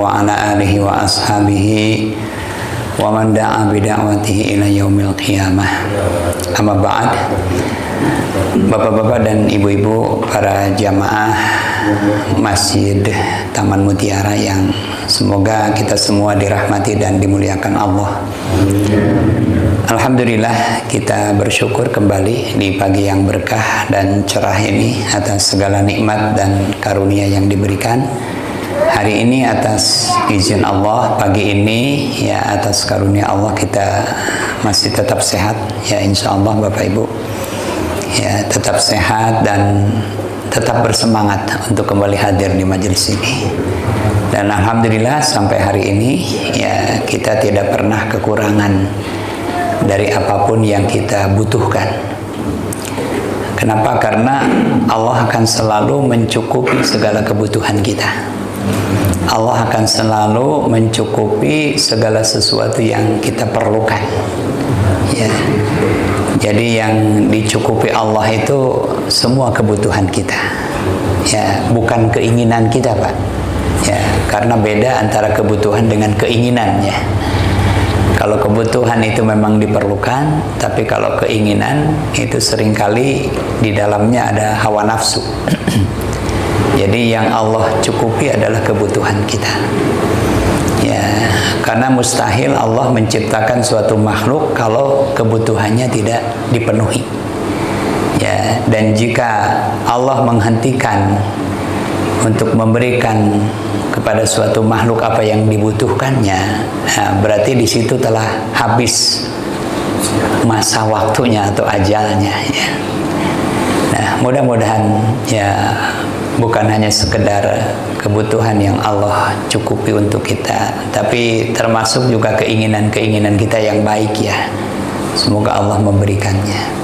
wa ala alihi wa ashabihi wa man da'a bida'watihi ila yaumil qiyamah. Amma ba'd. Bapak-bapak dan ibu-ibu para jamaah Masjid Taman Mutiara yang semoga kita semua dirahmati dan dimuliakan Allah. Alhamdulillah, kita bersyukur kembali di pagi yang berkah dan cerah ini atas segala nikmat dan karunia yang diberikan. Hari ini atas izin Allah, pagi ini ya atas karunia Allah kita masih tetap sehat ya, insya Allah Bapak Ibu ya, tetap sehat dan tetap bersemangat untuk kembali hadir di majelis ini. Dan alhamdulillah sampai hari ini ya kita tidak pernah kekurangan dari apapun yang kita butuhkan. Kenapa? Karena Allah akan selalu mencukupi segala kebutuhan kita. Allah akan selalu mencukupi segala sesuatu yang kita perlukan ya. Jadi yang dicukupi Allah itu semua kebutuhan kita ya, bukan keinginan kita Pak ya, karena beda antara kebutuhan dengan keinginan ya. Kalau kebutuhan itu memang diperlukan, tapi kalau keinginan itu seringkali di dalamnya ada hawa nafsu. Jadi yang Allah cukupi adalah kebutuhan kita ya, karena mustahil Allah menciptakan suatu makhluk kalau kebutuhannya tidak dipenuhi ya. Dan jika Allah menghentikan untuk memberikan kepada suatu makhluk apa yang dibutuhkannya, nah, berarti di situ telah habis masa waktunya atau ajalnya ya. Nah, mudah-mudahan ya bukan hanya sekedar kebutuhan yang Allah cukupi untuk kita, tapi termasuk juga keinginan-keinginan kita yang baik ya. Semoga Allah memberikannya.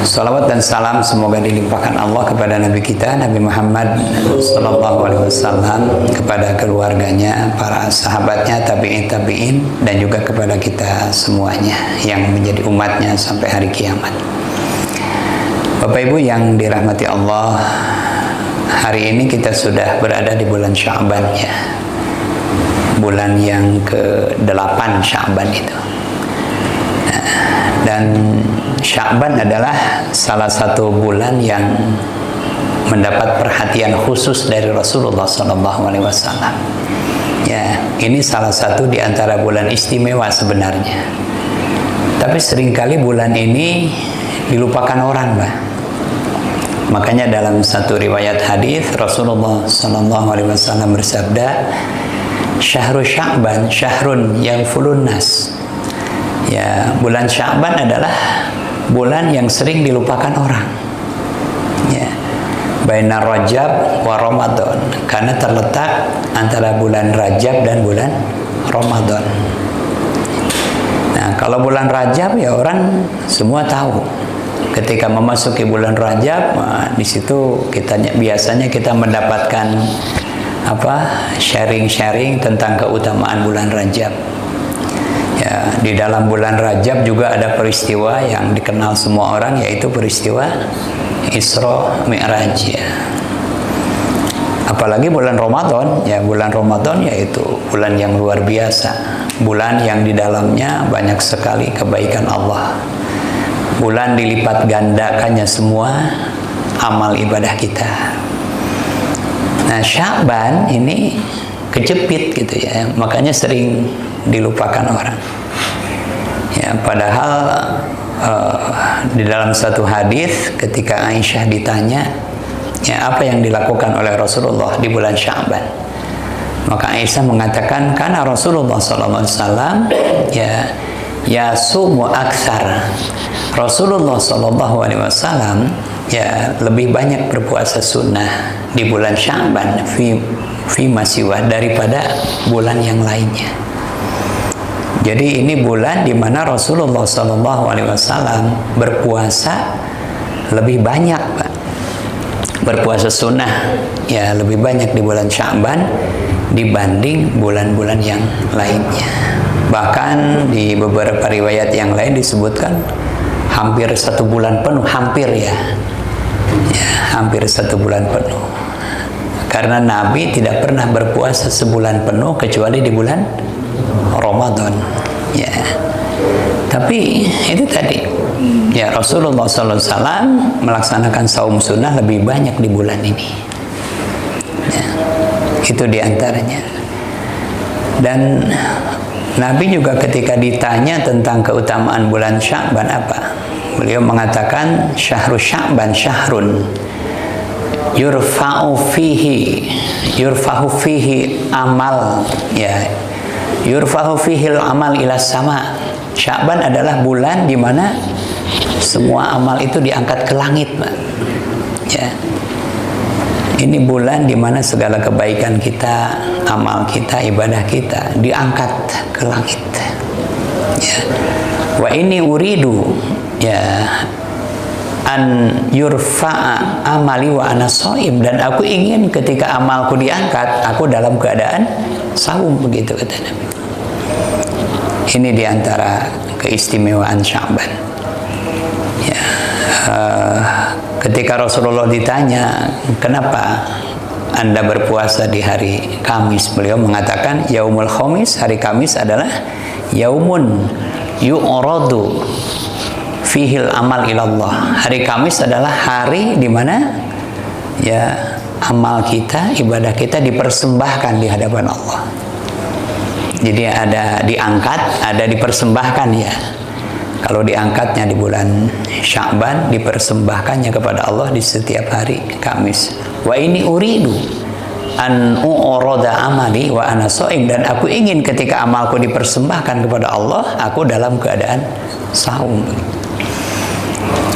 Salawat dan salam semoga dilimpahkan Allah kepada Nabi kita Nabi Muhammad SAW, kepada keluarganya, para sahabatnya, tabi'in dan juga kepada kita semuanya yang menjadi umatnya sampai hari kiamat. Bapak Ibu yang dirahmati Allah, hari ini kita sudah berada di bulan Sya'ban ya, bulan yang ke-8 Sya'ban itu. Dan Sya'ban adalah salah satu bulan yang mendapat perhatian khusus dari Rasulullah SAW. Ya, ini salah satu di antara bulan istimewa sebenarnya. Tapi seringkali bulan ini dilupakan orang, Pak. Makanya dalam satu riwayat hadis Rasulullah SAW bersabda, "Syahrul Sya'ban syahrun yaghfulun nas." Ya, bulan Sya'ban adalah bulan yang sering dilupakan orang. Ya. Baina Rajab wa Ramadan, karena terletak antara bulan Rajab dan bulan Ramadan. Nah, kalau bulan Rajab ya orang semua tahu. Ketika memasuki bulan Rajab, di situ biasanya kita mendapatkan sharing-sharing tentang keutamaan bulan Rajab. Ya, di dalam bulan Rajab juga ada peristiwa yang dikenal semua orang, yaitu peristiwa Isra Mi'raj ya. Apalagi bulan Ramadan, ya bulan Ramadan yaitu bulan yang luar biasa, bulan yang di dalamnya banyak sekali kebaikan Allah. Bulan dilipat gandakannya semua amal ibadah kita. Nah, Sya'ban ini kejepit gitu ya, makanya sering dilupakan orang. Ya, padahal di dalam satu hadis ketika Aisyah ditanya, ya apa yang dilakukan oleh Rasulullah di bulan Sya'ban, maka Aisyah mengatakan, karena Rasulullah SAW ya sumu aktsar. Rasulullah SAW ya lebih banyak berpuasa sunnah di bulan Sya'ban fi masiwa daripada bulan yang lainnya. Jadi ini bulan di mana Rasulullah SAW berpuasa lebih banyak, Pak. Berpuasa sunnah ya lebih banyak di bulan Sya'ban dibanding bulan-bulan yang lainnya. Bahkan di beberapa riwayat yang lain disebutkan hampir 1 bulan penuh, hampir ya, hampir 1 bulan penuh. Karena Nabi tidak pernah berpuasa sebulan penuh kecuali di bulan Ramadan. Ya. Tapi itu tadi, ya Rasulullah SAW melaksanakan saum sunnah lebih banyak di bulan ini. Ya. Itu diantaranya. Dan Nabi juga ketika ditanya tentang keutamaan bulan Sya'ban apa? Beliau mengatakan syahrul Sya'ban syahrun yurfa'u fihi amal, ya, yurfa'u fihi amal ila sama. Sya'ban adalah bulan di mana semua amal itu diangkat ke langit, Pak. Ya. Ini bulan di mana segala kebaikan kita, amal kita, ibadah kita diangkat ke langit. Ya. Wa ini uridu, ya, an yurfa'a amali wa ana shaim, dan aku ingin ketika amalku diangkat aku dalam keadaan saum, begitu kata Nabi. Ini diantara keistimewaan Sya'ban. Ya, ketika Rasulullah ditanya kenapa Anda berpuasa di hari Kamis, beliau mengatakan yaumul khamis, hari Kamis adalah yaumun yu'radu fihil amal ilallah. Hari Kamis adalah hari di mana ya amal kita, ibadah kita dipersembahkan di hadapan Allah. Jadi ada diangkat, ada dipersembahkan, ya. Kalau diangkatnya di bulan Sya'ban, dipersembahkannya kepada Allah di setiap hari Kamis. Wa ini uridu an u'rada amali wa ana shaim, dan aku ingin ketika amalku dipersembahkan kepada Allah, aku dalam keadaan saum.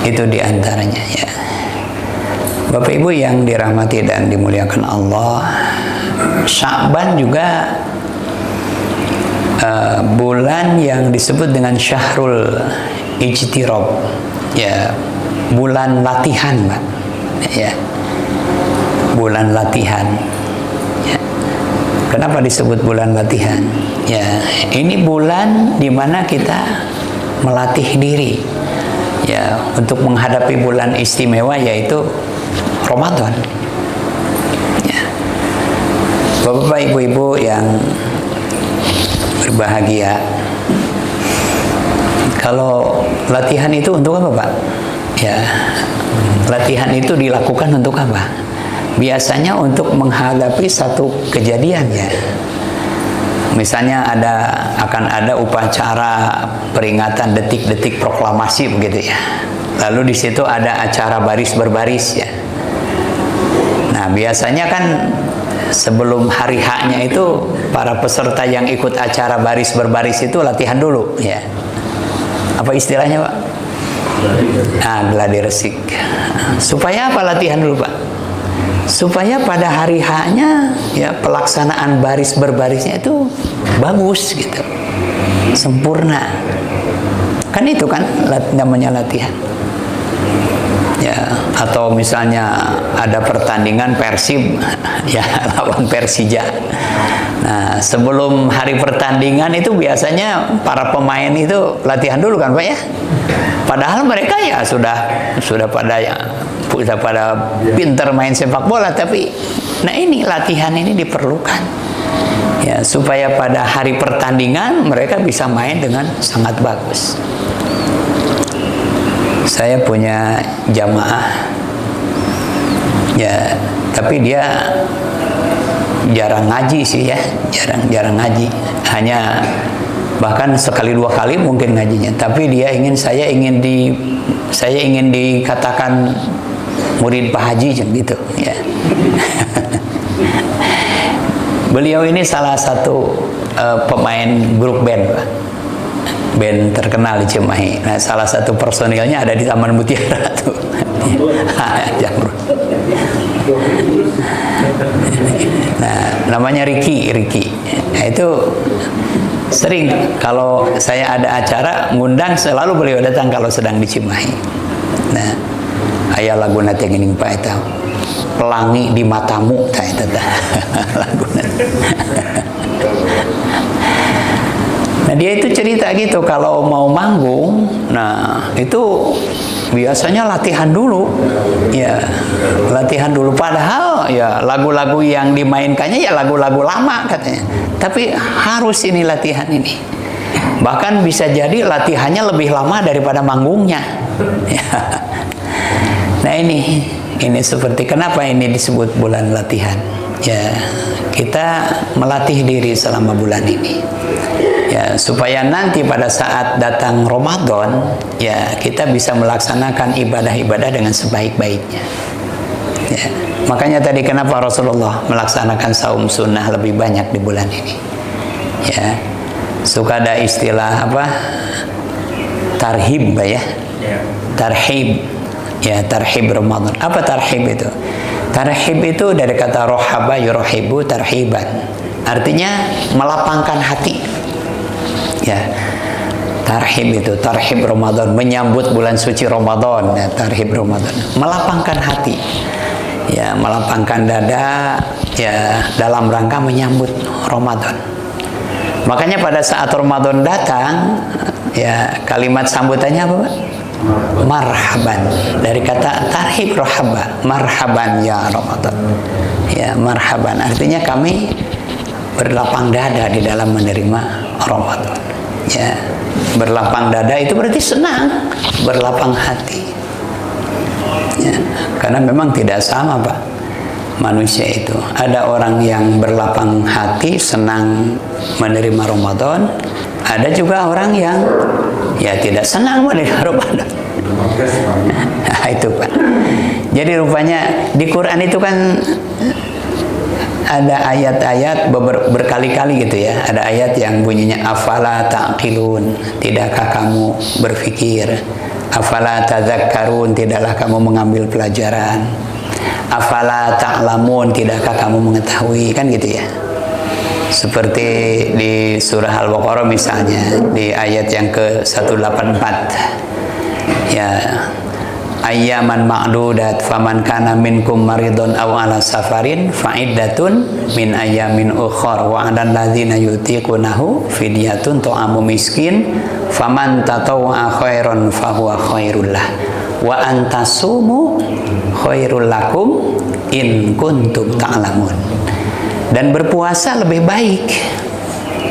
Itu diantaranya, ya. Bapak Ibu yang dirahmati dan dimuliakan Allah, Sya'ban juga bulan yang disebut dengan syahrul ijtirab, ya, bulan latihan, Pak. Ya, bulan latihan. Ya. Kenapa disebut bulan latihan? Ya, ini bulan di mana kita melatih diri, ya, untuk menghadapi bulan istimewa yaitu Ramadan. Ya. Bapak Ibu yang berbahagia, kalau latihan itu untuk apa, Pak? Ya, latihan itu dilakukan untuk apa? Biasanya untuk menghadapi satu kejadian, ya. Misalnya akan ada upacara peringatan detik-detik proklamasi, begitu, ya. Lalu di situ ada acara baris berbaris, ya. Nah, biasanya kan sebelum hari H-nya itu para peserta yang ikut acara baris berbaris itu latihan dulu, ya. Apa istilahnya, Pak? Gladi resik. Supaya apa latihan dulu, Pak? Supaya pada hari H-nya, ya, pelaksanaan baris berbarisnya itu bagus, gitu, sempurna. Kan itu kan namanya latihan. Ya, atau misalnya ada pertandingan Persib, ya, lawan Persija. Nah, sebelum hari pertandingan itu biasanya para pemain itu latihan dulu kan, Pak, ya. Padahal mereka ya sudah pada pintar main sepak bola, tapi nah ini latihan ini diperlukan, ya, supaya pada hari pertandingan mereka bisa main dengan sangat bagus. Saya punya jamaah, ya, tapi dia jarang ngaji sih, ya, jarang ngaji, hanya bahkan sekali dua kali mungkin ngajinya. Tapi saya ingin dikatakan murid Pak Haji, gitu, ya. Beliau ini salah satu pemain grup band, Pak. Band terkenal di Cimahi. Nah, salah satu personilnya ada di Taman Mutiara tuh. Jamrut. Nah, namanya Ricky. Nah, itu sering kalau saya ada acara ngundang, selalu beliau datang kalau sedang di Cimahi. Nah, aya lagu nanti gini, Pak, itu pelangi di matamu, lagu nanti. Nah, dia itu cerita gitu kalau mau manggung, nah itu biasanya latihan dulu, ya latihan dulu. Padahal ya lagu-lagu yang dimainkannya ya lagu-lagu lama katanya. Tapi harus ini latihan ini. Bahkan bisa jadi latihannya lebih lama daripada manggungnya. Ya. Nah ini seperti kenapa ini disebut bulan latihan. Ya kita melatih diri selama bulan ini. Ya, supaya nanti pada saat datang Ramadan, ya kita bisa melaksanakan ibadah-ibadah dengan sebaik-baiknya. Ya, makanya tadi kenapa Rasulullah melaksanakan saum sunnah lebih banyak di bulan ini. Ya, suka ada istilah apa? Tarhib ya. Tarhib. Ya, tarhib Ramadan. Apa tarhib itu? Tarhib itu dari kata rohaba yurohibu tarhiban. Artinya melapangkan hati. Ya, tarhib itu, tarhib Ramadan, menyambut bulan suci Ramadan, ya, tarhib Ramadan, melapangkan hati, ya, melapangkan dada, ya, dalam rangka menyambut Ramadan. Makanya pada saat Ramadan datang, ya, kalimat sambutannya apa, Pak? Marhaban, dari kata tarhib rohaba, marhaban ya Ramadan, ya, marhaban, artinya kami berlapang dada di dalam menerima Ramadan. Ya, berlapang dada itu berarti senang, berlapang hati. Ya, karena memang tidak sama, Pak, manusia itu. Ada orang yang berlapang hati, senang menerima Ramadan. Ada juga orang yang ya tidak senang menerima Ramadan. Nah, itu, Pak. Jadi rupanya di Quran itu kan ada ayat-ayat berkali-kali gitu ya. Ada ayat yang bunyinya afala taqilun, tidakkah kamu berpikir? Afala tadzakkarun, tidaklah kamu mengambil pelajaran? Afala ta'lamun, tidakkah kamu mengetahui? Kan gitu ya. Seperti di surah Al-Baqarah misalnya di ayat yang ke-184. Ya, ayyaman ma'dudat faman kana minkum maridun aw ala safarin fa'iddatun min ayyamin ukhra wa 'alal ladzina yutiqunahu fidyatun ta'amu miskin faman tatawwa khairan fahuwa khairul lah wa antasumu khairul lakum in kuntum ta'lamun. Dan berpuasa lebih baik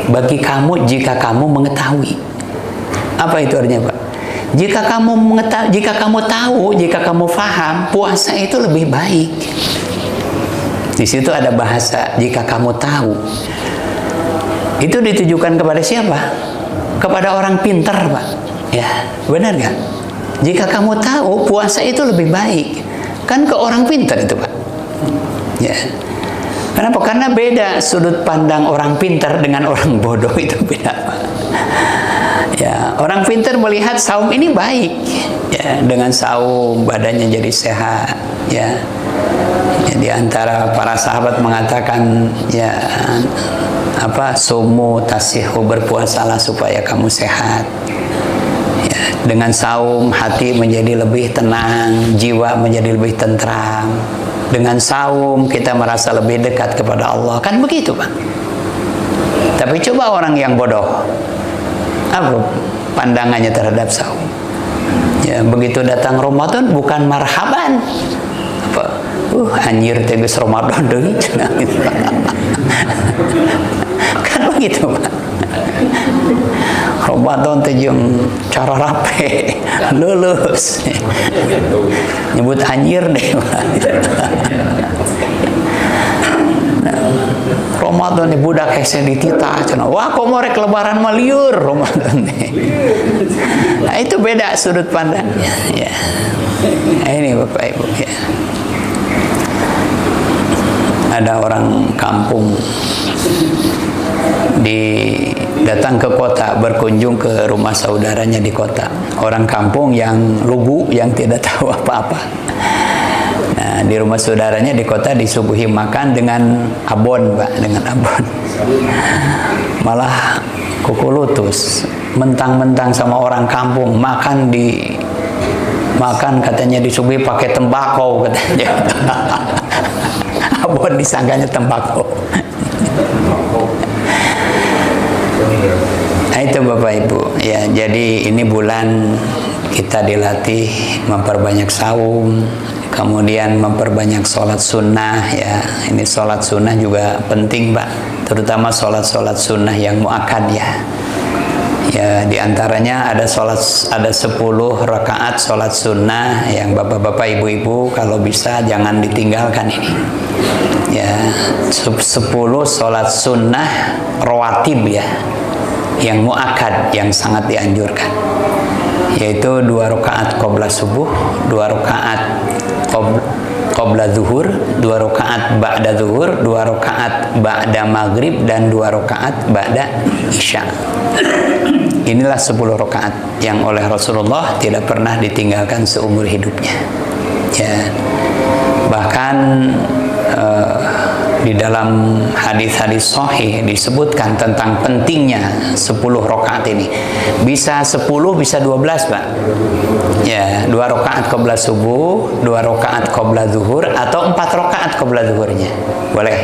bagi kamu jika kamu mengetahui. Apa itu artinya, Pak? Jika kamu mengetahui, jika kamu tahu, jika kamu faham, puasa itu lebih baik. Di situ ada bahasa jika kamu tahu. Itu ditujukan kepada siapa? Kepada orang pintar, Pak. Ya, benar nggak? Jika kamu tahu, puasa itu lebih baik. Kan ke orang pintar itu, Pak. Ya. Kenapa? Karena beda sudut pandang orang pintar dengan orang bodoh, itu beda, Pak. Ya, orang pintar melihat saum ini baik, ya, dengan saum badannya jadi sehat, ya. Di antara para sahabat mengatakan, ya, apa, sumu tasihu, berpuasalah supaya kamu sehat. Ya, dengan saum hati menjadi lebih tenang, jiwa menjadi lebih tentram. Dengan saum kita merasa lebih dekat kepada Allah, kan begitu, Pak. Tapi coba orang yang bodoh, apa pandangannya terhadap saum? Ya, begitu datang Ramadan bukan marhaban, apa, anjir tegas Ramadan deh, kan begitu, Pak. Ramadan tejeng cara rapi, lulus, nyebut anjir deh, Pak. Ramadan nih budak hese dititah, cina, wah kok mau rek lebaran mah liur Ramadan nih. Nah, itu beda sudut pandangnya, ya. Nah, ini Bapak Ibu, ya. Ada orang kampung datang ke kota, berkunjung ke rumah saudaranya di kota. Orang kampung yang lugu, yang tidak tahu apa-apa. Nah, di rumah saudaranya di kota disuguhi makan dengan abon, Pak, dengan abon. Malah kukulutus, mentang-mentang sama orang kampung, makan katanya disuguhi pakai tembakau katanya. Abon disangkanya tembakau. Nah, itu Jadi ini bulan kita dilatih memperbanyak saum, kemudian memperbanyak sholat sunnah ya. Ini sholat sunnah juga penting Pak, terutama sholat sunnah yang muakkad ya. Ya diantaranya ada 10 rakaat sholat sunnah yang bapak-bapak ibu-ibu kalau bisa jangan ditinggalkan ini. Ya 10 sholat sunnah rawatib ya, yang muakkad yang sangat dianjurkan, yaitu 2 rakaat qabla subuh, 2 rakaat qabla zuhur, 2 rakaat ba'da zuhur, 2 rakaat ba'da maghrib, dan 2 rakaat ba'da isya. Inilah 10 rakaat yang oleh Rasulullah tidak pernah ditinggalkan seumur hidupnya ya. Bahkan di dalam hadis-hadis sahih disebutkan tentang pentingnya 10 rakaat ini. Bisa 10, bisa 12 Pak ya. 2 rakaat qabla subuh, 2 rakaat qabla zuhur, atau 4 rakaat qabla zuhurnya boleh.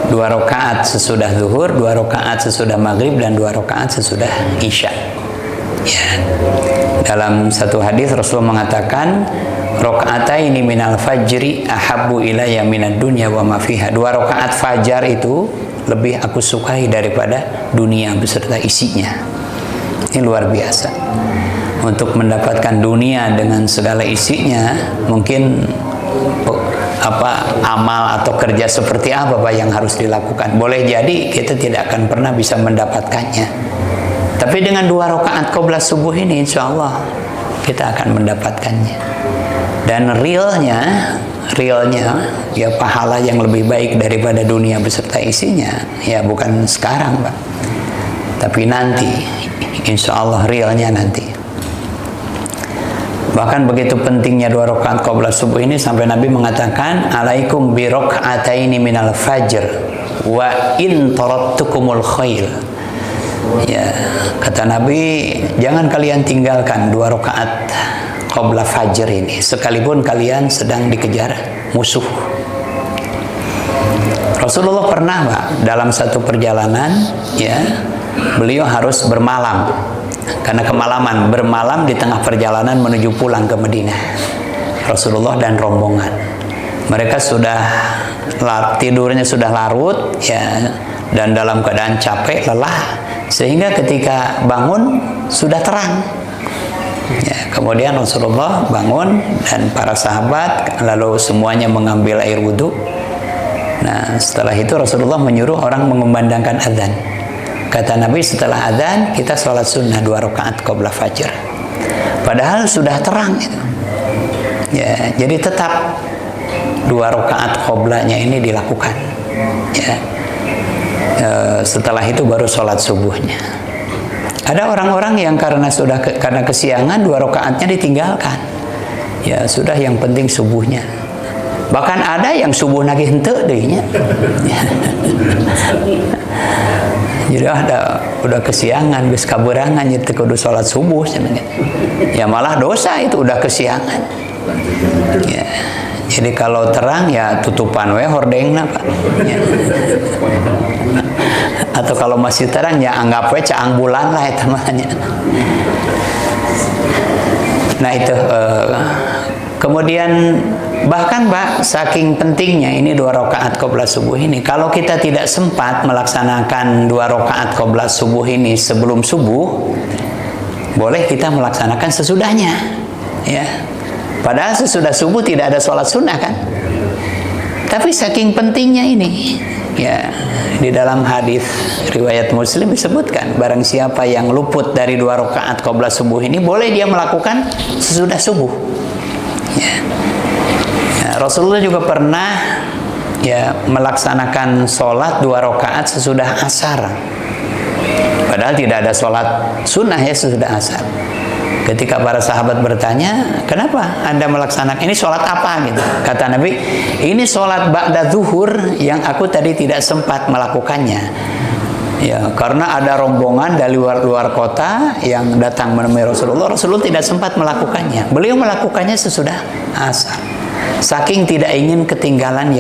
2 rakaat sesudah zuhur, 2 rakaat sesudah maghrib, dan 2 rakaat sesudah isya ya. Dalam satu hadis Rasul mengatakan, rakaataini minal fajri ahabbu ilayya minad dunya wa ma fiha. 2 rakaat fajar itu lebih aku sukai daripada dunia beserta isinya. Ini luar biasa. Untuk mendapatkan dunia dengan segala isinya, mungkin amal atau kerja seperti apa Pak yang harus dilakukan. Boleh jadi kita tidak akan pernah bisa mendapatkannya, tapi dengan 2 rakaat qabla subuh ini insya Allah kita akan mendapatkannya. Dan realnya ya pahala yang lebih baik daripada dunia beserta isinya ya bukan sekarang Pak, tapi nanti insya Allah realnya nanti. Bahkan begitu pentingnya 2 rakaat qabla subuh ini sampai Nabi mengatakan, alaikum bi raka'ataini minal fajr wa in tarattukumul khair. Ya, kata Nabi, jangan kalian tinggalkan 2 rakaat qabla fajr ini sekalipun kalian sedang dikejar musuh. Rasulullah pernah Pak dalam satu perjalanan ya, beliau harus bermalam. Karena kemalaman, bermalam di tengah perjalanan menuju pulang ke Madinah. Rasulullah dan rombongan, mereka sudah tidurnya sudah larut ya, dan dalam keadaan capek, lelah, sehingga ketika bangun sudah terang ya. Kemudian Rasulullah bangun dan para sahabat lalu semuanya mengambil air wudhu. Nah setelah itu Rasulullah menyuruh orang mengumandangkan azan. Kata Nabi, setelah azan kita sholat sunnah 2 rakaat qabla fajar. Padahal sudah terang itu. Ya, jadi tetap 2 rakaat qablanya ini dilakukan. Ya. Setelah itu baru sholat subuhnya. Ada orang-orang yang karena kesiangan 2 rakaatnya ditinggalkan. Ya sudah, yang penting subuhnya. Bahkan ada yang subuh nagih henteu deunya. Jadi udah kesiangan, geus kaberangan nya teu kudu salat subuh cenah. Ya malah dosa itu udah kesiangan. Ya. Jadi kalau terang ya tutupan we hordengna Pak. Ya. Atau kalau masih terang ya anggap we caang bulan lah eta mah nya. Nah itu kemudian bahkan Pak, saking pentingnya ini 2 rakaat qabla subuh ini, kalau kita tidak sempat melaksanakan 2 rakaat qabla subuh ini sebelum subuh, boleh kita melaksanakan sesudahnya ya. Padahal sesudah subuh tidak ada sholat sunnah kan, tapi saking pentingnya ini ya, di dalam hadis riwayat Muslim disebutkan, barang siapa yang luput dari 2 rakaat qabla subuh ini, boleh dia melakukan sesudah subuh ya. Rasulullah juga pernah ya melaksanakan sholat 2 rakaat sesudah asar. Padahal tidak ada sholat sunnah ya sesudah asar. Ketika para sahabat bertanya, kenapa Anda melaksanakan ini, sholat apa gitu? Kata Nabi, ini sholat ba'da zuhur yang aku tadi tidak sempat melakukannya. Ya, karena ada rombongan dari luar kota yang datang menemui Rasulullah. Rasulullah tidak sempat melakukannya. Beliau melakukannya sesudah asar. Saking tidak ingin ketinggalan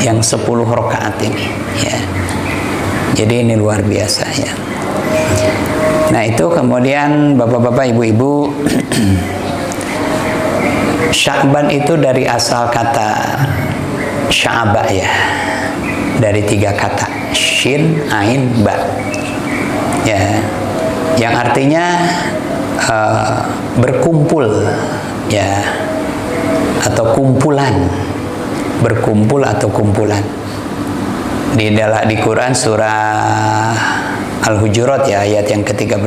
yang 10 rakaat ini ya. Jadi ini luar biasa ya. Nah itu kemudian bapak-bapak, ibu-ibu, Sya'ban itu dari asal kata sya'ba ya, dari 3 kata, shin, ain, ba, ya, yang artinya berkumpul, ya, atau kumpulan, berkumpul atau kumpulan. Di Quran surah Al-Hujurat ya, ayat yang ke-13,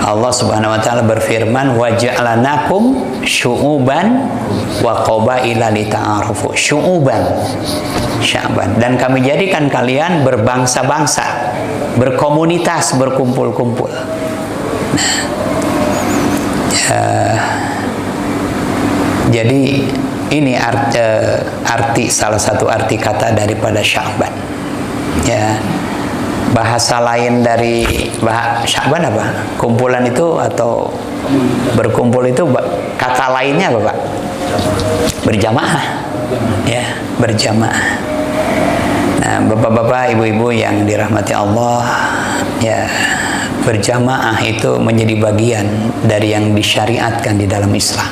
Allah Subhanahu wa taala berfirman, wa ja'alnakum syu'uban wa qabaila lita'arufu. Syu'uban, Sya'ban, dan kami jadikan kalian berbangsa-bangsa, berkomunitas, berkumpul-kumpul. Jadi ini arti salah satu arti kata daripada Sya'ban. Ya. Bahasa lain dari Sya'ban apa? Kumpulan itu atau berkumpul itu kata lainnya apa, Pak? Berjamaah. Ya, berjamaah. Nah, bapak-bapak, ibu-ibu yang dirahmati Allah, ya, berjamaah itu menjadi bagian dari yang disyariatkan di dalam Islam.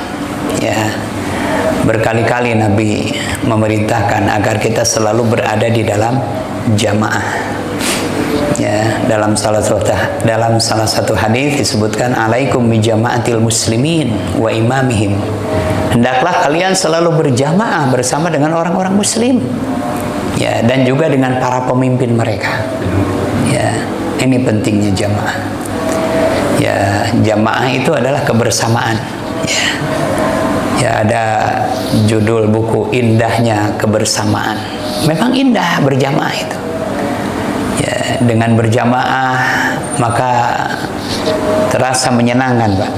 Ya. Berkali-kali Nabi memerintahkan agar kita selalu berada di dalam jamaah. Ya, dalam salah satu hadis disebutkan, alaikum bi jama'atil muslimin wa imamihim. Hendaklah kalian selalu berjamaah bersama dengan orang-orang muslim. Ya, dan juga dengan para pemimpin mereka. Ya, ini pentingnya jamaah. Ya, jamaah itu adalah kebersamaan. Ya. Ya, ada judul buku Indahnya Kebersamaan. Memang indah berjamaah itu. Ya, dengan berjamaah maka terasa menyenangkan, Pak.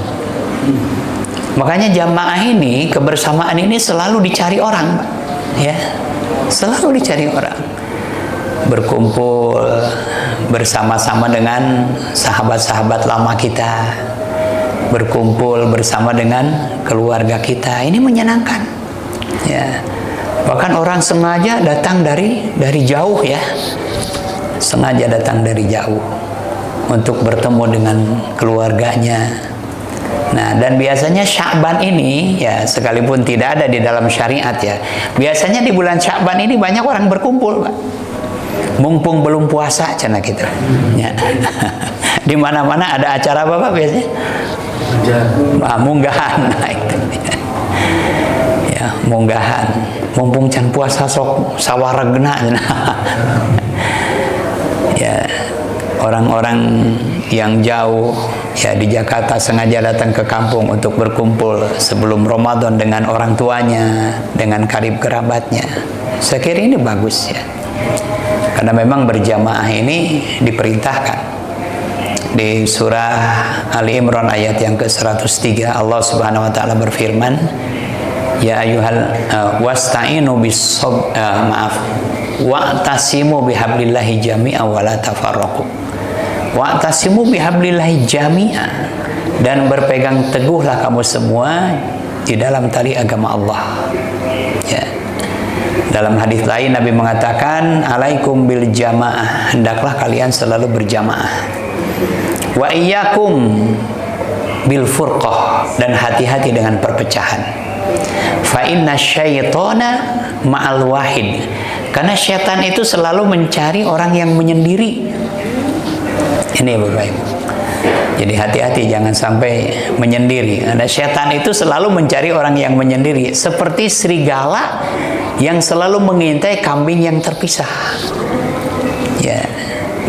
Makanya jamaah ini, kebersamaan ini selalu dicari orang, Pak. Ya, selalu dicari orang. Berkumpul bersama-sama dengan sahabat-sahabat lama kita, berkumpul bersama dengan keluarga kita, ini menyenangkan. Ya, bahkan orang sengaja datang dari jauh ya. Sengaja datang dari jauh untuk bertemu dengan keluarganya. Nah, dan biasanya Sya'ban ini ya, sekalipun tidak ada di dalam syariat ya, biasanya di bulan Sya'ban ini banyak orang berkumpul, Pak. Mumpung belum puasa cina kita. Ya. Di mana-mana ada acara apa, Pak, biasanya? Munggahan. Nah, itu. Ya, munggahan. Mumpung can puasa sok sawaregna. Ya, orang-orang yang jauh ya di Jakarta sengaja datang ke kampung untuk berkumpul sebelum Ramadan dengan orang tuanya, dengan karib kerabatnya. Saya kira ini bagus ya. Karena memang berjamaah ini diperintahkan. Di surah Ali Imran ayat yang ke-103 Allah Subhanahu wa taala berfirman, ya ayyuhal wasta'inu wa'tasimu bihablillahi jami'a wa la tafarraqu. Wa'tasimu bihablillahi jami'a, dan berpegang teguhlah kamu semua di dalam tali agama Allah. Ya. Dalam hadis lain Nabi mengatakan, alaikum bil jamaah, hendaklah kalian selalu berjamaah. Wa iyyakum bil furqah, dan hati-hati dengan perpecahan. Fa inna syaitana ma'al wahid, karena syaitan itu selalu mencari orang yang menyendiri. Ini Bapak Ibu. Jadi hati-hati jangan sampai menyendiri. Karena syaitan itu selalu mencari orang yang menyendiri, seperti serigala yang selalu mengintai kambing yang terpisah. Ya.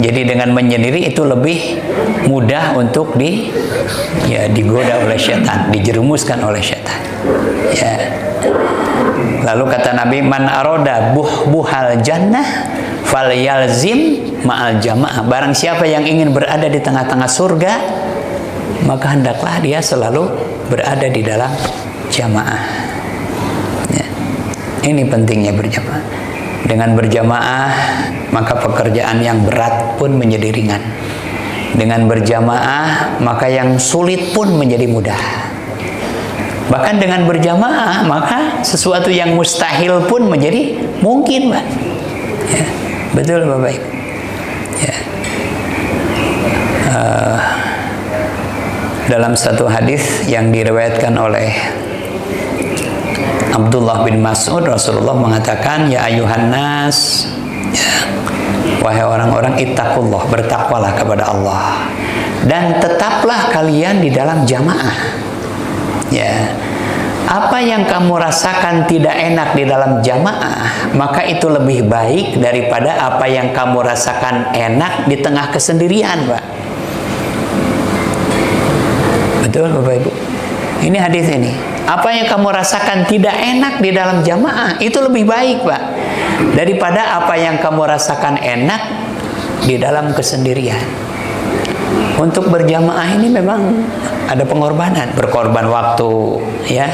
Jadi dengan menyendiri itu lebih mudah untuk digoda oleh syaitan, dijerumuskan oleh syaitan. Ya. Lalu kata Nabi, man aroda buhal jannah falyalzim ma'al jamaah. Barang siapa yang ingin berada di tengah-tengah surga, maka hendaklah dia selalu berada di dalam jamaah. Ya. Ini pentingnya berjamaah. Dengan berjamaah maka pekerjaan yang berat pun menjadi ringan. Dengan berjamaah maka yang sulit pun menjadi mudah. Bahkan dengan berjamaah maka sesuatu yang mustahil pun menjadi mungkin, Pak. Ya, betul Bapak Ibu. Ya. Dalam satu hadis yang diriwayatkan oleh Abdullah bin Mas'ud, Rasulullah mengatakan, ya ayuhan nas, ya, wahai orang-orang, ittaqullah, bertakwalah kepada Allah, dan tetaplah kalian di dalam jamaah. Ya, apa yang kamu rasakan tidak enak di dalam jamaah, maka itu lebih baik daripada apa yang kamu rasakan enak di tengah kesendirian, Pak. Betul, Bapak Ibu? Ini hadis ini. Apa yang kamu rasakan tidak enak di dalam jamaah, itu lebih baik, Pak, daripada apa yang kamu rasakan enak di dalam kesendirian. Untuk berjamaah ini memang ada pengorbanan, berkorban waktu, ya,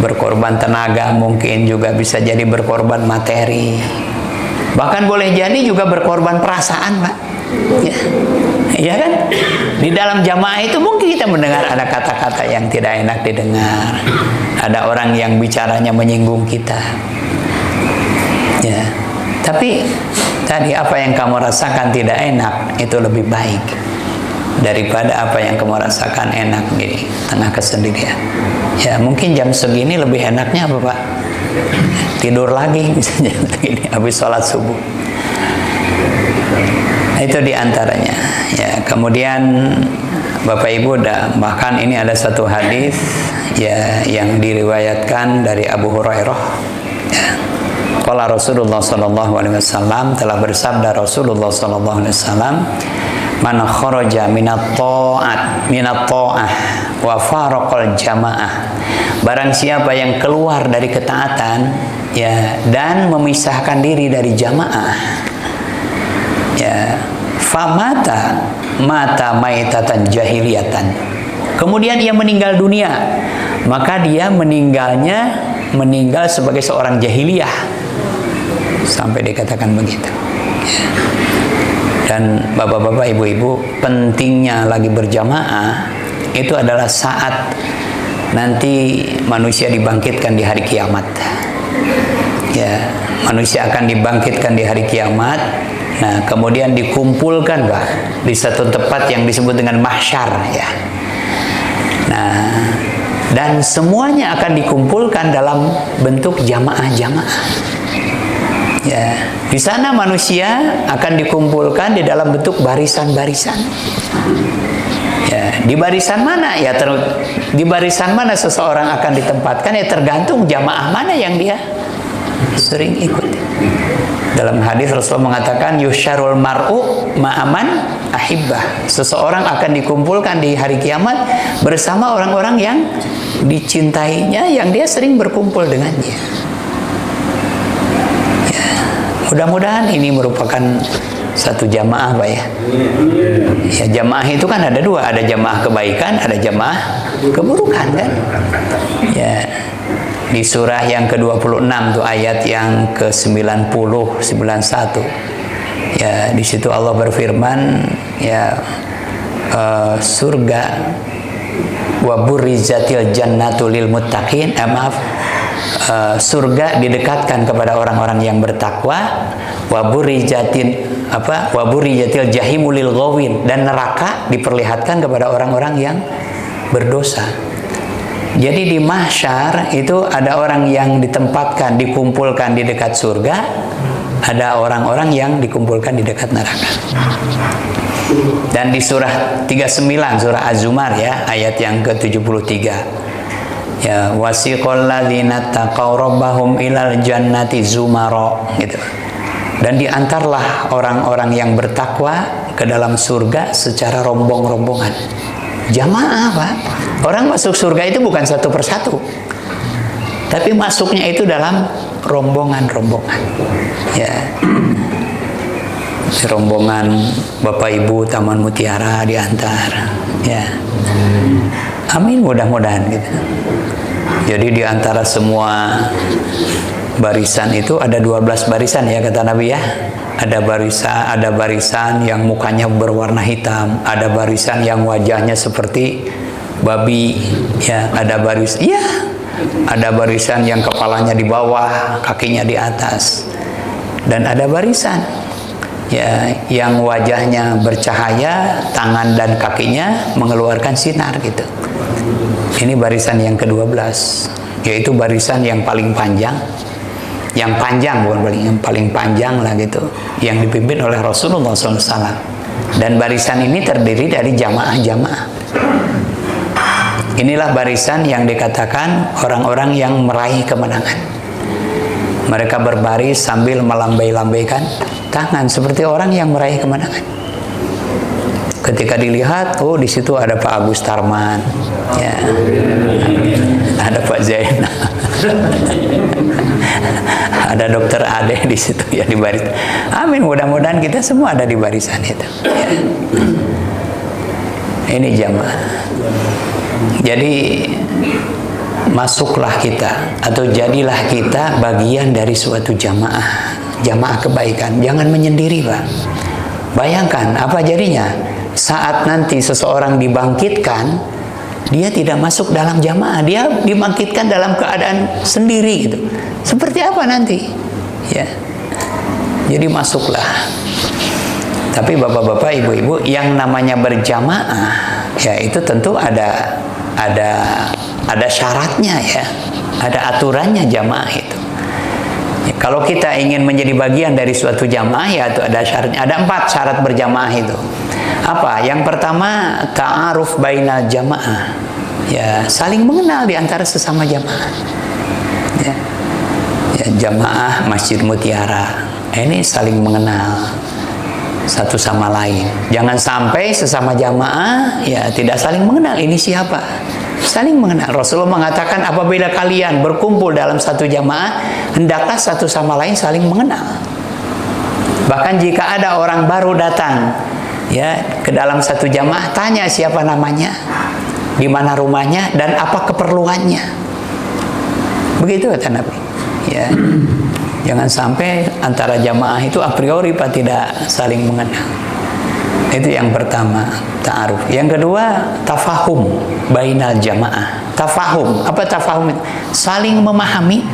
berkorban tenaga, mungkin juga bisa jadi berkorban materi, bahkan boleh jadi juga berkorban perasaan, Pak. Ya, iya kan? Di dalam jamaah itu mungkin kita mendengar ada kata-kata yang tidak enak didengar, ada orang yang bicaranya menyinggung kita. Ya, tapi tadi apa yang kamu rasakan tidak enak itu lebih baik daripada apa yang kamu rasakan enak di tengah kesendirian. Ya, mungkin jam segini lebih enaknya apa, Pak? Tidur lagi misalnya begini habis sholat subuh. Itu diantaranya. Ya, kemudian Bapak Ibu, bahkan ini ada satu hadis ya yang diriwayatkan dari Abu Hurairah. Ya. Qala Rasulullah sallallahu alaihi wasallam, telah bersabda Rasulullah sallallahu alaihi wasallam, man kharaja minat ta'ah wa faraqal jamaah. Barang siapa yang keluar dari ketaatan, ya, dan memisahkan diri dari jamaah, ya, famata mata maitatan jahiliyatan, kemudian ia meninggal dunia, maka dia meninggal sebagai seorang jahiliyah, sampai dikatakan begitu. Dan bapak-bapak, ibu-ibu, pentingnya lagi berjamaah itu adalah saat nanti manusia dibangkitkan di hari kiamat. Ya, manusia akan dibangkitkan di hari kiamat. Nah, kemudian dikumpulkan, Pak, di satu tempat yang disebut dengan mahsyar, ya. Nah, dan semuanya akan dikumpulkan dalam bentuk jamaah-jamaah. Ya, di sana manusia akan dikumpulkan di dalam bentuk barisan-barisan. Ya, di barisan mana? Ya, di barisan mana seseorang akan ditempatkan? Ya, tergantung jamaah mana yang dia sering ikuti. Dalam hadis Rasulullah mengatakan, yusyarul mar'u ma'aman ahibbah. Seseorang akan dikumpulkan di hari kiamat bersama orang-orang yang dicintainya, yang dia sering berkumpul dengannya. Ya, mudah-mudahan ini merupakan satu jamaah, Pak, ya. Ya, jamaah itu kan ada dua, ada jamaah kebaikan, ada jamaah keburukan, kan? Ya. Di surah yang ke-26 tuh, ayat yang ke-90, 91. Ya, di situ Allah berfirman, ya, surga wa burrizatil jannatu lil muttaqin, surga didekatkan kepada orang-orang yang bertakwa, wa burrizatil jahimu lil ghawin, dan neraka diperlihatkan kepada orang-orang yang berdosa. Jadi di mahsyar itu ada orang yang ditempatkan, dikumpulkan di dekat surga, ada orang-orang yang dikumpulkan di dekat neraka. Dan di surah 39, surah Az-Zumar, ya, ayat yang ke-73. Ya, wasiqal ladzina taqaw rabbahum ilal jannati zumara, gitu. Dan diantarlah orang-orang yang bertakwa ke dalam surga secara rombong-rombongan. Jamaah, Pak. Orang masuk surga itu bukan satu persatu, tapi masuknya itu dalam rombongan-rombongan. Ya, rombongan Bapak Ibu Taman Mutiara diantar. Ya, amin, mudah-mudahan gitu. Jadi diantara semua barisan itu ada 12 barisan, ya, kata Nabi, ya. Ada barisan yang mukanya berwarna hitam, ada barisan yang wajahnya seperti babi, ya, ada barisan yang kepalanya di bawah, kakinya di atas, dan ada barisan ya, yang wajahnya bercahaya, tangan dan kakinya mengeluarkan sinar gitu. Ini barisan yang ke-12, yaitu barisan yang paling panjang. Yang panjang, bukan paling, yang paling panjang lah gitu, yang dipimpin oleh Rasulullah SAW. Dan barisan ini terdiri dari jamaah-jamaah. Inilah barisan yang dikatakan orang-orang yang meraih kemenangan. Mereka berbaris sambil melambai-lambaikan tangan seperti orang yang meraih kemenangan. Ketika dilihat, oh di situ ada Pak Agus Tarman, ya, ada Pak Zainal, ada Dokter Ade di situ ya di baris. Amin, mudah-mudahan kita semua ada di barisan itu. Ya. Ini jamaah. Jadi masuklah kita atau jadilah kita bagian dari suatu jamaah, jamaah kebaikan. Jangan menyendiri, Pak. Bayangkan apa jadinya saat nanti seseorang dibangkitkan, dia tidak masuk dalam jamaah, dia dibangkitkan dalam keadaan sendiri gitu. Seperti apa nanti? Ya. Jadi masuklah. Tapi bapak-bapak, ibu-ibu, yang namanya berjamaah, ya itu tentu ada syaratnya ya, ada aturannya jamaah itu. Ya, kalau kita ingin menjadi bagian dari suatu jamaah, ya itu ada syaratnya. Ada 4 syarat berjamaah itu. Apa? Yang pertama, ta'aruf bainal jamaah. Ya, saling mengenal di antara sesama jamaah. Ya. Ya, jamaah Masjid Mutiara ini saling mengenal satu sama lain. Jangan sampai sesama jamaah ya tidak saling mengenal. Ini siapa? Saling mengenal. Rasulullah mengatakan apabila kalian berkumpul dalam satu jamaah, hendaklah satu sama lain saling mengenal. Bahkan jika ada orang baru datang ya ke dalam satu jamaah, tanya siapa namanya, di mana rumahnya, dan apa keperluannya. Begitu kata Nabi. Ya. Jangan sampai antara jamaah itu a priori Pak tidak saling mengenal. Itu yang pertama, ta'aruf. Yang kedua, tafahum bainal jamaah. Tafahum, apa tafahum itu? Saling memahami.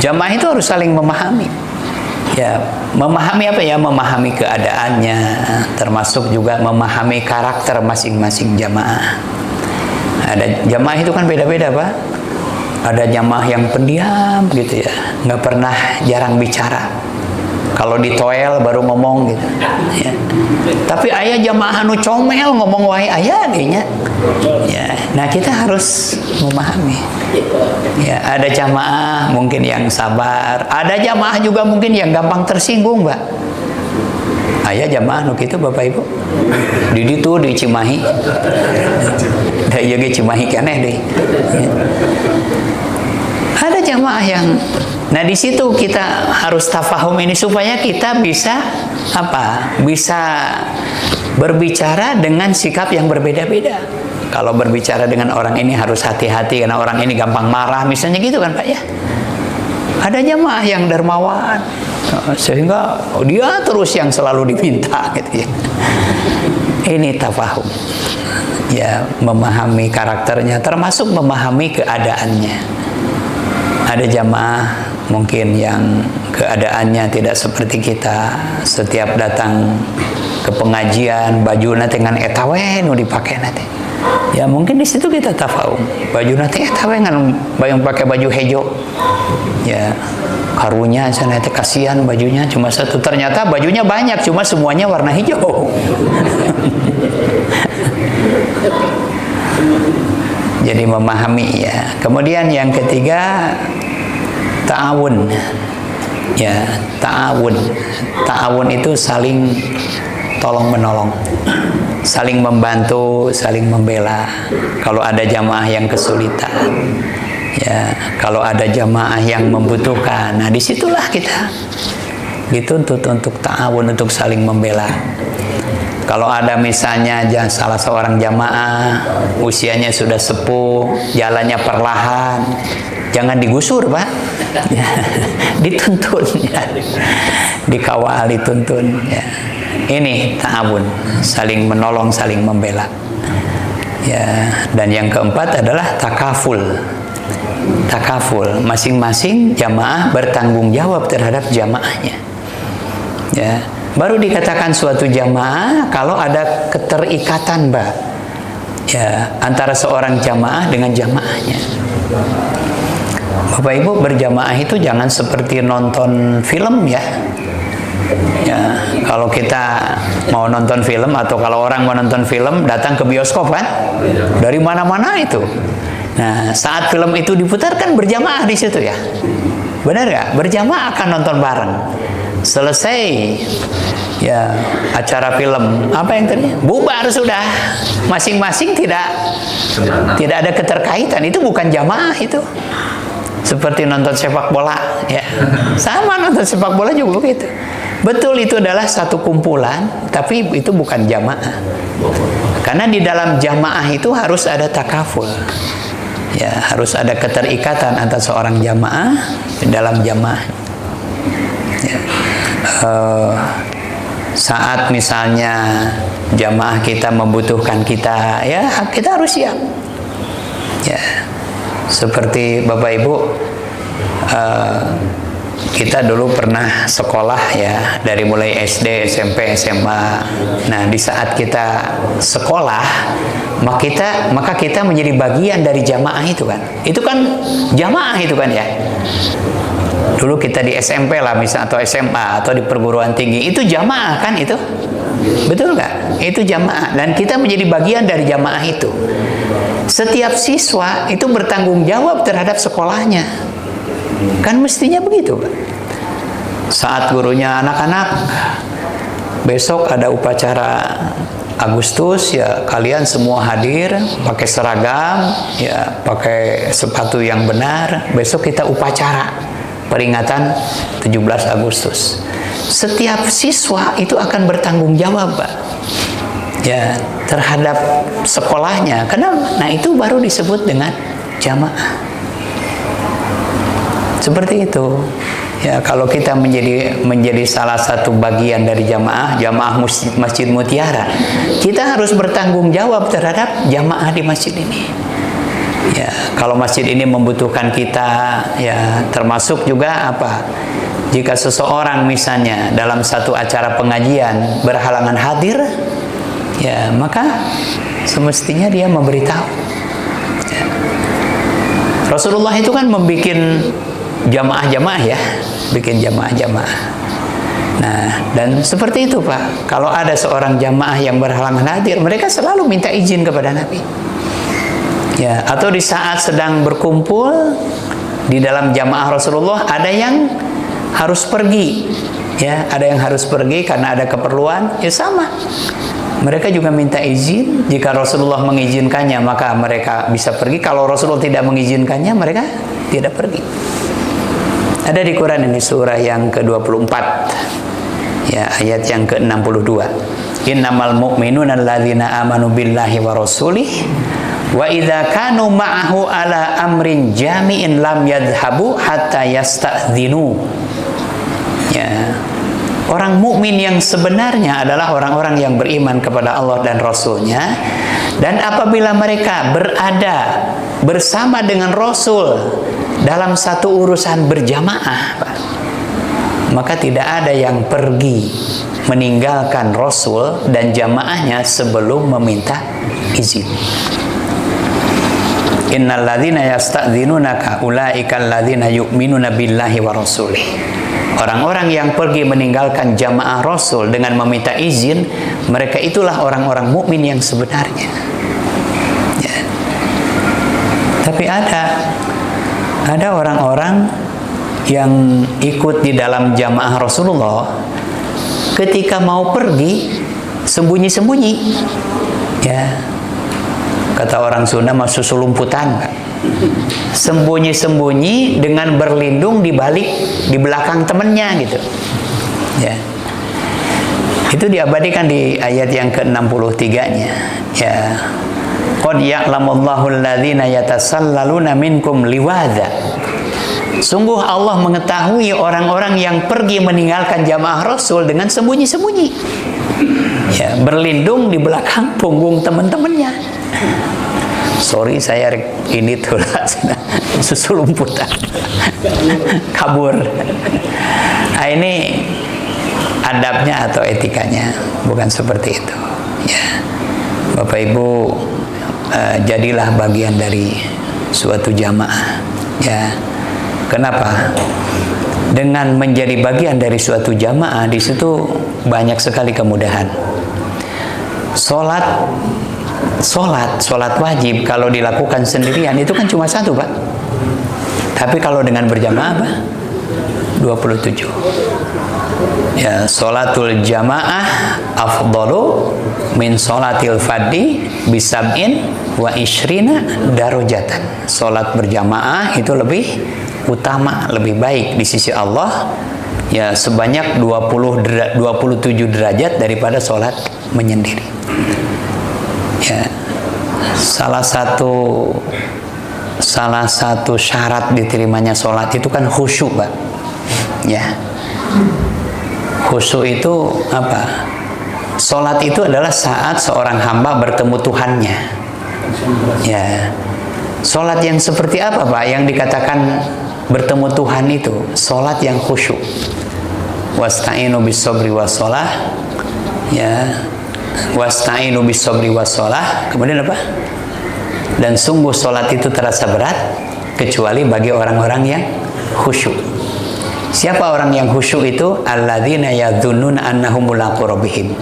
Jamaah itu harus saling memahami. Ya, memahami apa ya? Memahami keadaannya, termasuk juga memahami karakter masing-masing jamaah. Ada jamaah itu kan beda-beda, Pak. Ada jamaah yang pendiam gitu ya, nggak pernah, jarang bicara. Kalau di toel baru ngomong gitu. Ya. Tapi ayah jamaah anu comel ngomong wae ayah dehnya. Ya. Nah kita harus memahami. Ya, ada jamaah mungkin yang sabar, ada jamaah juga mungkin yang gampang tersinggung, Mbak. Ayah jamaah nu kitu Bapak Ibu. Di ditu di Cimahi. Da ieu ge Cimahi keneh deui. Ya. Ada jamaah yang, nah di situ kita harus tafahum ini supaya kita bisa apa? Bisa berbicara dengan sikap yang berbeda-beda. Kalau berbicara dengan orang ini harus hati-hati karena orang ini gampang marah, misalnya gitu kan Pak ya. Ada jamaah yang dermawan sehingga dia terus yang selalu diminta gitu ya. Ini tafahum. Ya, memahami karakternya termasuk memahami keadaannya. Ada jamaah mungkin yang keadaannya tidak seperti kita, setiap datang ke pengajian baju nanti dengan etawe nu dipakai nanti. Ya mungkin di situ kita tafahum. Baju nanti etawe ngan bayang pakai baju hijau. Ya karunya sana teh kasihan bajunya cuma satu, ternyata bajunya banyak cuma semuanya warna hijau. Jadi memahami ya. Kemudian yang ketiga, ta'awun. Ya, ta'awun. Ta'awun itu saling tolong menolong, saling membantu, saling membela. Kalau ada jamaah yang kesulitan, ya, kalau ada jamaah yang membutuhkan, nah disitulah kita dituntut untuk ta'awun, untuk saling membela. Kalau ada misalnya salah seorang jamaah usianya sudah sepuh, jalannya perlahan, jangan digusur Pak, ya, dituntun, ya, dikawal, dituntun. Ya. Ini ta'awun, saling menolong, saling membela. Ya. Dan yang keempat adalah takaful. Takaful, masing-masing jamaah bertanggung jawab terhadap jamaahnya. Ya, baru dikatakan suatu jamaah kalau ada keterikatan, Mbak. Ya, antara seorang jamaah dengan jamaahnya. Bapak Ibu, berjamaah itu jangan seperti nonton film ya. Ya, kalau kita mau nonton film atau kalau orang mau nonton film datang ke bioskop kan, dari mana-mana itu. Nah, saat film itu diputarkan berjamaah di situ ya, benar nggak? Berjamaah akan nonton bareng. Selesai ya acara film, apa yang tadi? Bubar sudah, masing-masing tidak ada keterkaitan. Itu bukan jamaah itu. Seperti nonton sepak bola ya, sama nonton sepak bola juga begitu. Betul, itu adalah satu kumpulan, tapi itu bukan jamaah. Karena di dalam jamaah itu harus ada takaful. Ya, harus ada keterikatan antara seorang jamaah di dalam jamaah. Ya. Saat misalnya jamaah kita membutuhkan kita, ya kita harus siap. Ya, seperti Bapak Ibu, kita dulu pernah sekolah ya, dari mulai SD, SMP, SMA. Nah, di saat kita sekolah, maka kita menjadi bagian dari jamaah itu kan. Itu kan jamaah itu kan ya. Dulu kita di SMP lah misalnya, atau SMA, atau di perguruan tinggi, itu jamaah kan itu. Betul nggak? Itu jamaah, dan kita menjadi bagian dari jamaah itu. Setiap siswa itu bertanggung jawab terhadap sekolahnya. Kan mestinya begitu, Pak. Saat gurunya anak-anak, besok ada upacara Agustus ya, kalian semua hadir pakai seragam ya, pakai sepatu yang benar. Besok kita upacara peringatan 17 Agustus. Setiap siswa itu akan bertanggung jawab, Pak. Ya, terhadap sekolahnya. Nah itu baru disebut dengan jamaah. Seperti itu. Ya, kalau kita menjadi salah satu bagian dari jamaah Masjid Mutiara, kita harus bertanggung jawab terhadap jamaah di masjid ini. Ya, kalau masjid ini membutuhkan kita, ya termasuk juga apa? Jika seseorang misalnya dalam satu acara pengajian berhalangan hadir, ya maka semestinya dia memberitahu. Ya. Rasulullah itu kan membuat jamaah-jamaah ya, bikin jamaah-jamaah. Nah, dan seperti itu Pak, kalau ada seorang jamaah yang berhalangan hadir, mereka selalu minta izin kepada Nabi. Ya, atau di saat sedang berkumpul di dalam jamaah Rasulullah, ada yang harus pergi, ya, ada yang harus pergi karena ada keperluan, ya sama. Mereka juga minta izin. Jika Rasulullah mengizinkannya, maka mereka bisa pergi. Kalau Rasulullah tidak mengizinkannya, mereka tidak pergi. Ada di Quran ini surah yang ke-24 ya, ayat yang ke-62. Innamal mu'minuna alladzina amanu billahi wa rasulih wa idza kanu ma'ahu ala amrin jami'in lam yadhhabu hatta yasta'dzinu. Ya. Orang mukmin yang sebenarnya adalah orang-orang yang beriman kepada Allah dan Rasul-Nya, dan apabila mereka berada bersama dengan Rasul dalam satu urusan berjamaah, Pak, maka tidak ada yang pergi meninggalkan Rasul dan jamaahnya sebelum meminta izin. Innal ladzina yasta'dzinunaka ulaikal ladzina yu'minuna billahi wa rasulih. Orang-orang yang pergi meninggalkan jamaah Rasul dengan meminta izin, mereka itulah orang-orang mukmin yang sebenarnya. Ya. Tapi ada orang-orang yang ikut di dalam jamaah Rasulullah, ketika mau pergi sembunyi-sembunyi. Ya. Kata orang Sunda mah susulumputan. Sembunyi-sembunyi dengan berlindung di belakang temennya gitu. Ya. Itu diabadikan di ayat yang ke-63-nya. Ya. Qad ya'lamullahu alladzina yatasallaluna minkum liwadha. Sungguh Allah mengetahui orang-orang yang pergi meninggalkan jamaah Rasul dengan sembunyi-sembunyi. Ya, berlindung di belakang punggung teman-temannya. Sorry, saya ini tuh susulumputan. Kabur. Nah, ini adabnya atau etikanya, bukan seperti itu. Ya, Bapak Ibu, jadilah bagian dari suatu jamaah. Ya, kenapa? Dengan menjadi bagian dari suatu jamaah, di situ banyak sekali kemudahan. Sholat wajib kalau dilakukan sendirian itu kan cuma satu, Pak. Tapi kalau dengan berjamaah apa? 27. Ya, sholatul jamaah afdalu min sholatil fadhi bisab'in wa ishrina darajatan. Sholat berjamaah itu lebih utama, lebih baik di sisi Allah ya sebanyak 27 derajat daripada sholat menyendiri. Ya, salah satu syarat diterimanya sholat itu kan khusyuk, Pak. Ya, khusyuk itu apa? Sholat itu adalah saat seorang hamba bertemu Tuhannya. Ya, sholat yang seperti apa, Pak? Yang dikatakan bertemu Tuhan itu sholat yang khusyuk. Wasta'inu bis-sabri was-shalah. Ya, wasta'inu bis-sabri was-shalah. Kemudian apa? Dan sungguh sholat itu terasa berat kecuali bagi orang-orang yang khusyuk. Siapa orang yang khusyuk itu? Alladzina yadzunnuna annahum mulaqu rabbihim.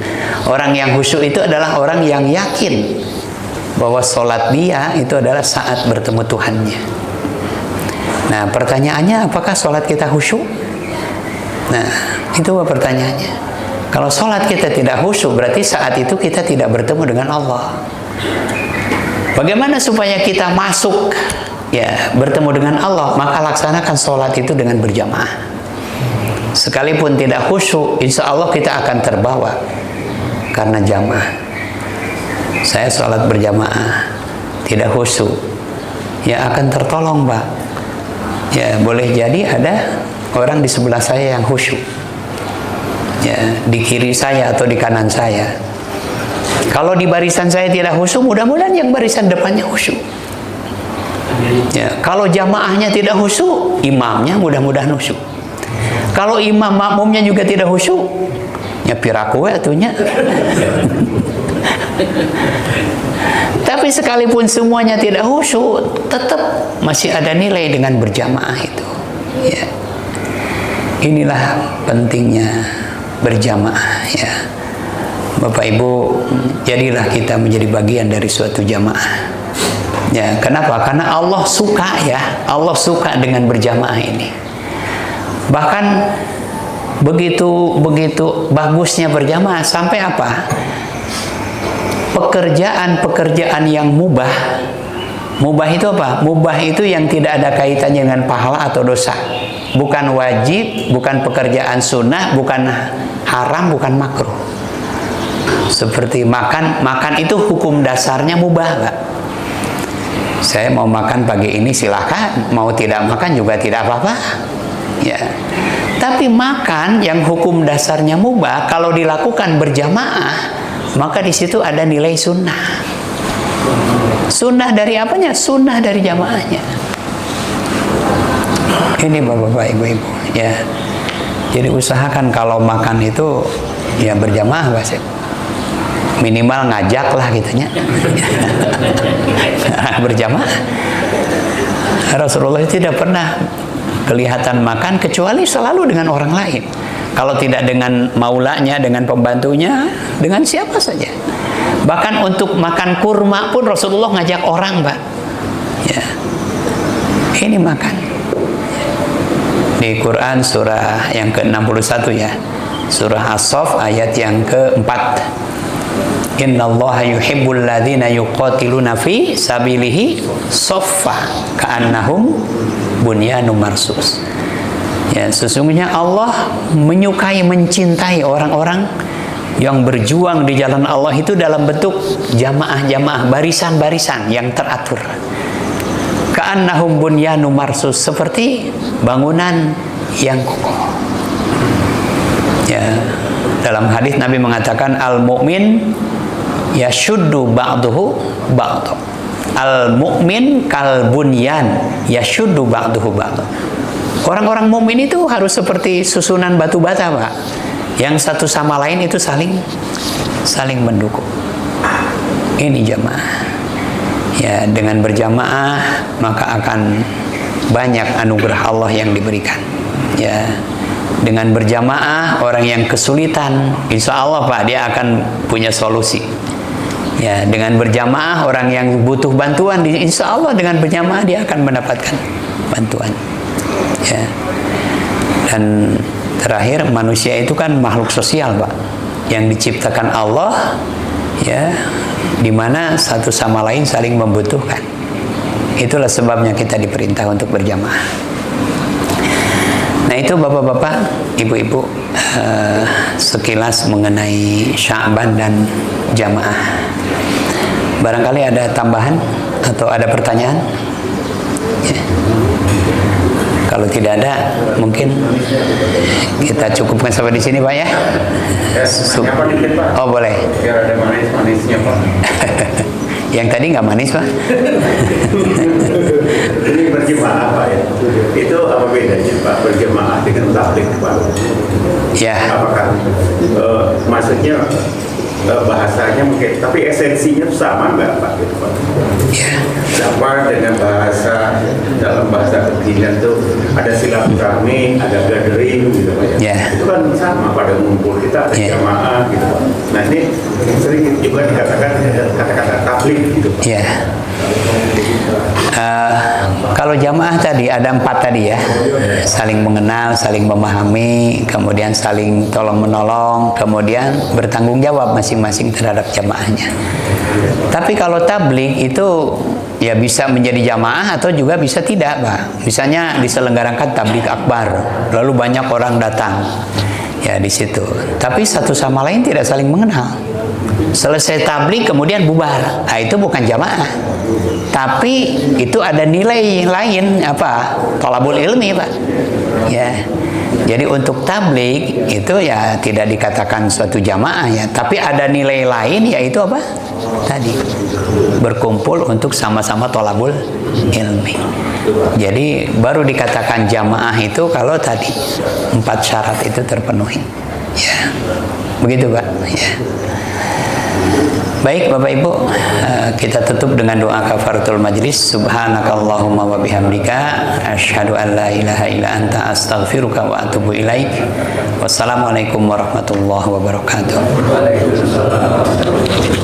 Orang yang khusyuk itu adalah orang yang yakin bahwa sholat dia itu adalah saat bertemu Tuhannya. Nah, pertanyaannya, apakah sholat kita khusyuk? Nah, itu pertanyaannya. Kalau sholat kita tidak khusyuk, berarti saat itu kita tidak bertemu dengan Allah. Bagaimana supaya kita masuk ya bertemu dengan Allah? Maka laksanakan sholat itu dengan berjamaah. Sekalipun tidak khusyuk, insya Allah kita akan terbawa karena jamaah. Saya sholat berjamaah tidak khusyuk, ya akan tertolong, Pak. Ya, boleh jadi ada orang di sebelah saya yang khusyuk, ya di kiri saya atau di kanan saya. Kalau di barisan saya tidak khusyuk, mudah-mudahan yang barisan depannya khusyuk. Ya, kalau jamaahnya tidak khusyuk, imamnya mudah-mudahan khusyuk. Kalau imam makmumnya juga tidak khusyuk, ya piraku atunya. Tapi sekalipun semuanya tidak khusyuk, tetap masih ada nilai dengan berjamaah itu. Ya. Inilah pentingnya berjamaah, ya. Bapak Ibu, jadilah kita menjadi bagian dari suatu jamaah. Ya, kenapa? Karena Allah suka, ya. Allah suka dengan berjamaah ini. Bahkan begitu bagusnya berjamaah sampai apa? Pekerjaan yang mubah. Mubah itu apa? Mubah itu yang tidak ada kaitannya dengan pahala atau dosa. Bukan wajib, bukan pekerjaan sunnah, bukan haram, bukan makruh. Seperti makan itu hukum dasarnya mubah, Pak. Saya mau makan pagi ini silakan, mau tidak makan juga tidak apa-apa. Ya. Tapi makan yang hukum dasarnya mubah kalau dilakukan berjamaah, maka di situ ada nilai sunnah. Sunnah dari apanya? Sunnah dari jamaahnya. Ini Bapak-bapak, Ibu-ibu, ya. Jadi usahakan kalau makan itu ya berjamaah, Pak. Minimal ngajak lah gitunya. Berjamaah. Rasulullah tidak pernah kelihatan makan kecuali selalu dengan orang lain. Kalau tidak dengan maulanya, dengan pembantunya, dengan siapa saja. Bahkan untuk makan kurma pun Rasulullah ngajak orang, Pak. Ya. Ini makan. Di Quran surah yang ke-61 ya. Surah As-Saff ayat yang ke-4. Innallaha yuhibbul ladzina yuqatiluna fi sabilihi shaffa ka'annahum bunyanun marsus. Ya, sesungguhnya Allah menyukai, mencintai orang-orang yang berjuang di jalan Allah itu dalam bentuk jamaah-jamaah, barisan-barisan yang teratur. Ka'annahum bunyanun marsus, seperti bangunan yang kokoh. Ya, dalam hadis Nabi mengatakan al-mu'min yashuddu ba'duhu ba'du. Al-mu'min kal bunyan yashuddu ba'duhu ba'du. Orang-orang mukmin itu harus seperti susunan batu bata, Pak, Yang satu sama lain itu saling mendukung. Ini jamaah. Ya, dengan berjamaah maka akan banyak anugerah Allah yang diberikan. Ya, dengan berjamaah orang yang kesulitan, insya Allah Pak, dia akan punya solusi. Ya, dengan berjamaah orang yang butuh bantuan, insya Allah dengan berjamaah dia akan mendapatkan bantuan. Ya. Dan terakhir, manusia itu kan makhluk sosial Pak, yang diciptakan Allah, ya, di mana satu sama lain saling membutuhkan. Itulah sebabnya kita diperintah untuk berjamaah. Nah, itu bapak-bapak, ibu-ibu, sekilas mengenai Sya'ban dan jamaah. Barangkali ada tambahan atau ada pertanyaan? Ya. Kalau tidak ada, mungkin kita cukupkan sampai di sini Pak ya. Oh boleh. Biar ada manis-manisnya Pak. Yang tadi nggak manis Pak. Ini berjemaah Pak ya. Itu apa bedanya Pak berjemaah dengan tabligh Pak? Ya. Apakah maksudnya bahasanya mungkin, tapi esensinya sama nggak Pak? Gitu, Pak? Ya. Sama dengan bahasa, dalam bahasa kekinian tuh ada silaturahmi, ada gathering gitu Pak ya. Ya. Itu kan sama pada ngumpul kita ada jamaah gitu Pak. Nah ini sering juga dikatakan kata-kata tabligh gitu Pak. Ya. Kalau jamaah tadi ada 4 tadi ya, saling mengenal, saling memahami, kemudian saling tolong menolong, kemudian bertanggung jawab masing-masing terhadap jamaahnya. Tapi kalau tabligh itu ya bisa menjadi jamaah atau juga bisa tidak Pak. Misalnya diselenggarakan tabligh akbar, lalu banyak orang datang ya di situ, tapi satu sama lain tidak saling mengenal. Selesai tabligh kemudian bubar, nah, itu bukan jamaah, tapi itu ada nilai lain apa? Thalabul ilmi Pak. Ya, jadi untuk tabligh itu ya tidak dikatakan suatu jamaah ya, tapi ada nilai lain yaitu apa? Tadi berkumpul untuk sama-sama thalabul ilmi. Jadi baru dikatakan jamaah itu kalau tadi 4 syarat itu terpenuhi. Ya, begitu Pak. Ya. Baik Bapak Ibu, kita tutup dengan doa kafaratul majlis. Subhanakallahumma wa bihamdika asyhadu an la ilaha illa anta astaghfiruka wa atubu ilaik. Wassalamualaikum warahmatullahi wabarakatuh.